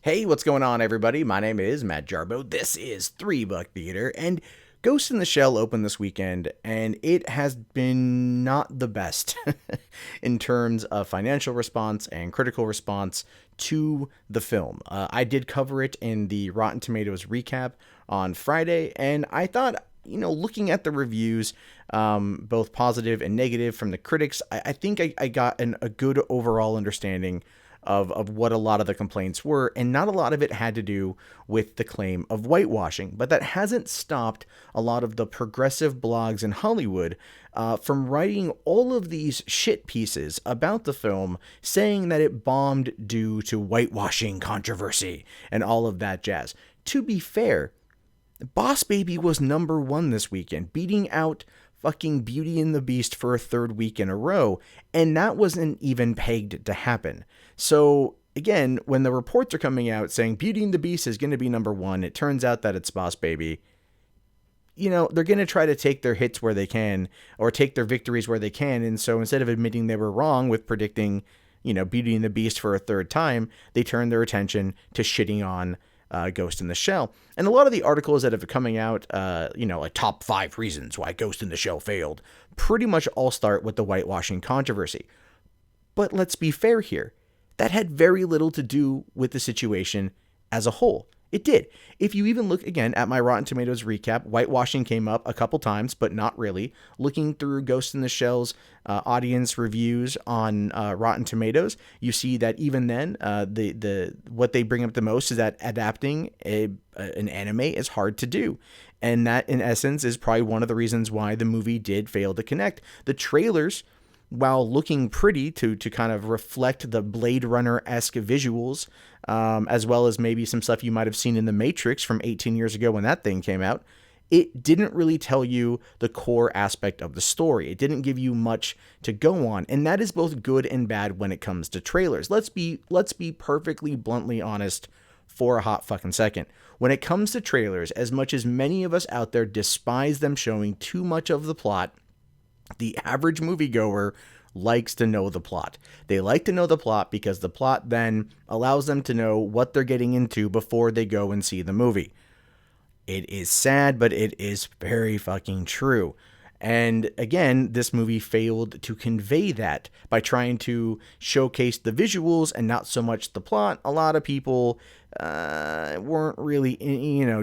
Hey, what's going on, everybody? My name is Matt Jarbo. This is Three Buck Theater, and Ghost in the Shell opened this weekend, and it has been not the best in terms of financial response and critical response to the film. I did cover it in the Rotten Tomatoes recap on Friday, and I thought, looking at the reviews, both positive and negative from the critics, I think I got a good overall understanding of what a lot of the complaints were, and not a lot of it had to do with the claim of whitewashing. But that hasn't stopped a lot of the progressive blogs in Hollywood from writing all of these shit pieces about the film, saying that it bombed due to whitewashing controversy and all of that jazz. To be fair, Boss Baby was number one this weekend, beating out fucking Beauty and the Beast for a third week in a row, and that wasn't even pegged to happen. So again, when the reports are coming out saying Beauty and the Beast is going to be number one, it turns out that it's Boss Baby. They're going to try to take their hits where they can, or take their victories where they can, and so instead of admitting they were wrong with predicting, Beauty and the Beast for a third time, they turn their attention to shitting on Ghost in the Shell. And a lot of the articles that have been coming out, like top 5 reasons why Ghost in the Shell failed, pretty much all start with the whitewashing controversy. But let's be fair here. That had very little to do with the situation as a whole. It did. If you even look again at my Rotten Tomatoes recap, whitewashing came up a couple times, but not really. Looking through Ghost in the Shell's audience reviews on Rotten Tomatoes, you see that even then, the what they bring up the most is that adapting an anime is hard to do. And that, in essence, is probably one of the reasons why the movie did fail to connect. The trailers, while looking pretty to kind of reflect the Blade Runner-esque visuals, as well as maybe some stuff you might have seen in The Matrix from 18 years ago when that thing came out, it didn't really tell you the core aspect of the story. It didn't give you much to go on, and that is both good and bad when it comes to trailers. Let's be perfectly bluntly honest for a hot fucking second. When it comes to trailers, as much as many of us out there despise them showing too much of the plot, the average moviegoer likes to know the plot. They like to know the plot because the plot then allows them to know what they're getting into before they go and see the movie. It is sad, but it is very fucking true. And again, this movie failed to convey that by trying to showcase the visuals and not so much the plot. A lot of people weren't really,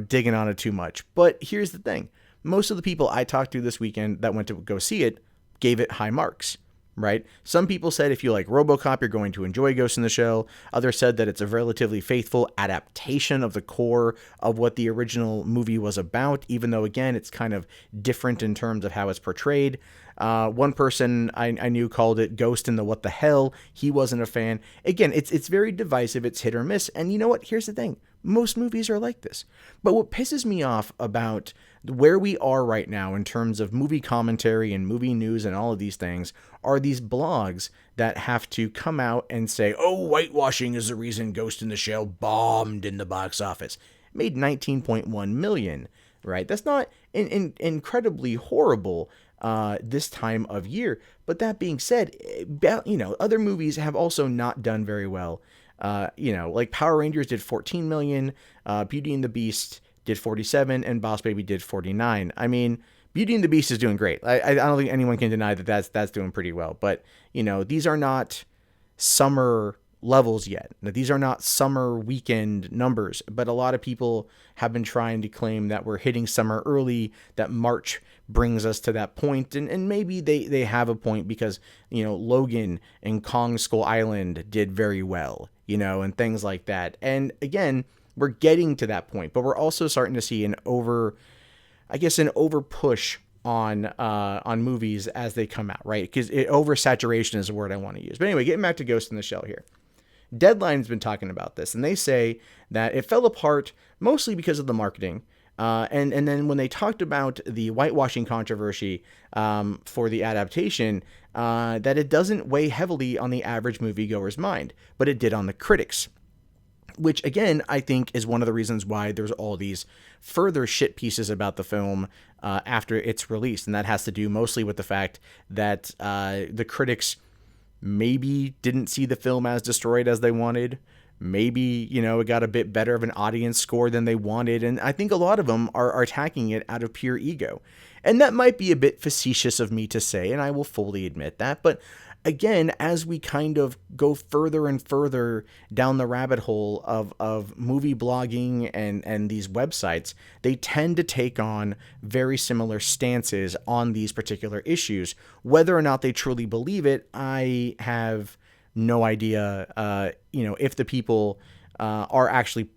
digging on it too much. But here's the thing. Most of the people I talked to this weekend that went to go see it gave it high marks, right? Some people said if you like RoboCop, you're going to enjoy Ghost in the Shell. Others said that it's a relatively faithful adaptation of the core of what the original movie was about, even though, again, it's kind of different in terms of how it's portrayed. One person I knew called it Ghost in the What the Hell. He wasn't a fan. Again, it's very divisive. It's hit or miss. And you know what? Here's the thing. Most movies are like this. But what pisses me off about where we are right now in terms of movie commentary and movie news and all of these things are these blogs that have to come out and say, oh, whitewashing is the reason Ghost in the Shell bombed in the box office. It made 19.1 million, right? That's not incredibly horrible this time of year. But that being said, other movies have also not done very well. Like Power Rangers did 14 million, Beauty and the Beast did 47, and Boss Baby did 49. I mean, Beauty and the Beast is doing great. I don't think anyone can deny that that's doing pretty well. But, these are not summer levels yet. These are not summer weekend numbers. But a lot of people have been trying to claim that we're hitting summer early, that March brings us to that point. And maybe they have a point because, Logan and Kong Skull Island did very well, and things like that. And again, we're getting to that point, but we're also starting to see an over push on movies as they come out, right? Because oversaturation is the word I want to use. But anyway, getting back to Ghost in the Shell here. Deadline's been talking about this, and they say that it fell apart mostly because of the marketing. And then when they talked about the whitewashing controversy for the adaptation, that it doesn't weigh heavily on the average moviegoer's mind, but it did on the critics. Which, again, I think is one of the reasons why there's all these further shit pieces about the film after it's released. And that has to do mostly with the fact that the critics maybe didn't see the film as destroyed as they wanted. Maybe, it got a bit better of an audience score than they wanted. And I think a lot of them are attacking it out of pure ego. And that might be a bit facetious of me to say, and I will fully admit that. But again, as we kind of go further and further down the rabbit hole of movie blogging and these websites, they tend to take on very similar stances on these particular issues. Whether or not they truly believe it, I have no idea, if the people are actually,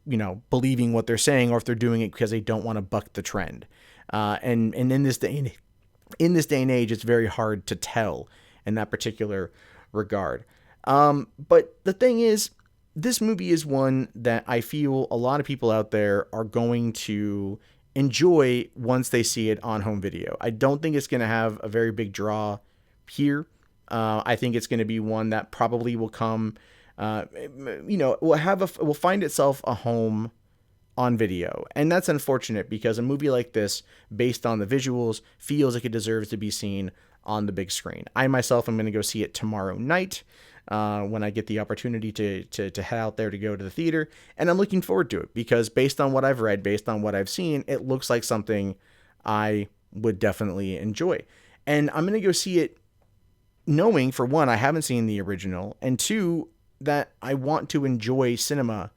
believing what they're saying, or if they're doing it because they don't want to buck the trend. And in this day and age, it's very hard to tell in that particular regard. But the thing is, this movie is one that I feel a lot of people out there are going to enjoy once they see it on home video. I don't think it's going to have a very big draw here. I think it's going to be one that probably will come, will find itself a home on video. And that's unfortunate, because a movie like this, based on the visuals, feels like it deserves to be seen on the big screen. I myself am going to go see it tomorrow night when I get the opportunity to head out there to go to the theater. And I'm looking forward to it, because based on what I've read, based on what I've seen, it looks like something I would definitely enjoy. And I'm going to go see it knowing, for one, I haven't seen the original, and two, that I want to enjoy cinema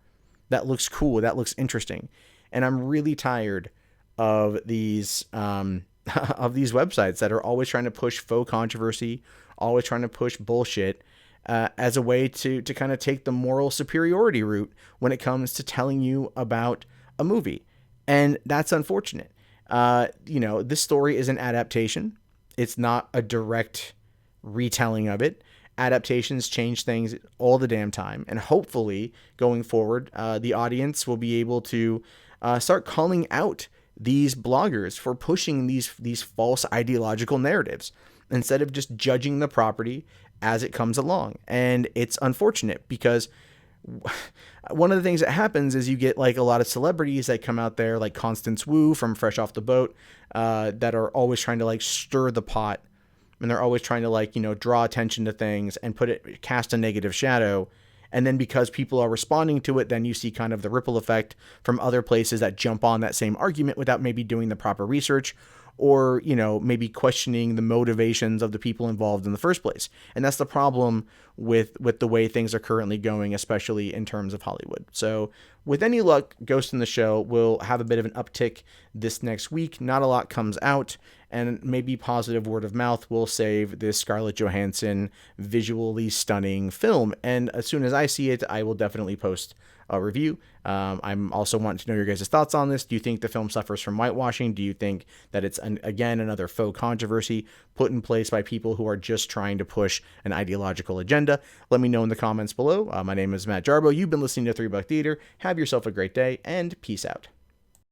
that looks cool, that looks interesting. And I'm really tired of these websites that are always trying to push faux controversy, always trying to push bullshit as a way to kind of take the moral superiority route when it comes to telling you about a movie. And that's unfortunate. This story is an adaptation. It's not a direct retelling of it. Adaptations change things all the damn time. And hopefully, going forward, the audience will be able to start calling out these bloggers for pushing these false ideological narratives, instead of just judging the property as it comes along. And it's unfortunate, because one of the things that happens is you get like a lot of celebrities that come out there, like Constance Wu from Fresh Off the Boat, that are always trying to like stir the pot, and they're always trying to draw attention to things and cast a negative shadow. And then because people are responding to it, then you see kind of the ripple effect from other places that jump on that same argument without maybe doing the proper research, or, maybe questioning the motivations of the people involved in the first place. And that's the problem with the way things are currently going, especially in terms of Hollywood. So with any luck, Ghost in the Shell will have a bit of an uptick this next week. Not a lot comes out, and maybe positive word of mouth will save this Scarlett Johansson visually stunning film. And as soon as I see it, I will definitely post a review. I'm also wanting to know your guys' thoughts on this. Do you think the film suffers from whitewashing? Do you think that it's, again, another faux controversy put in place by people who are just trying to push an ideological agenda? Let me know in the comments below. My name is Matt Jarbo. You've been listening to $3 Theater. Have yourself a great day, and peace out.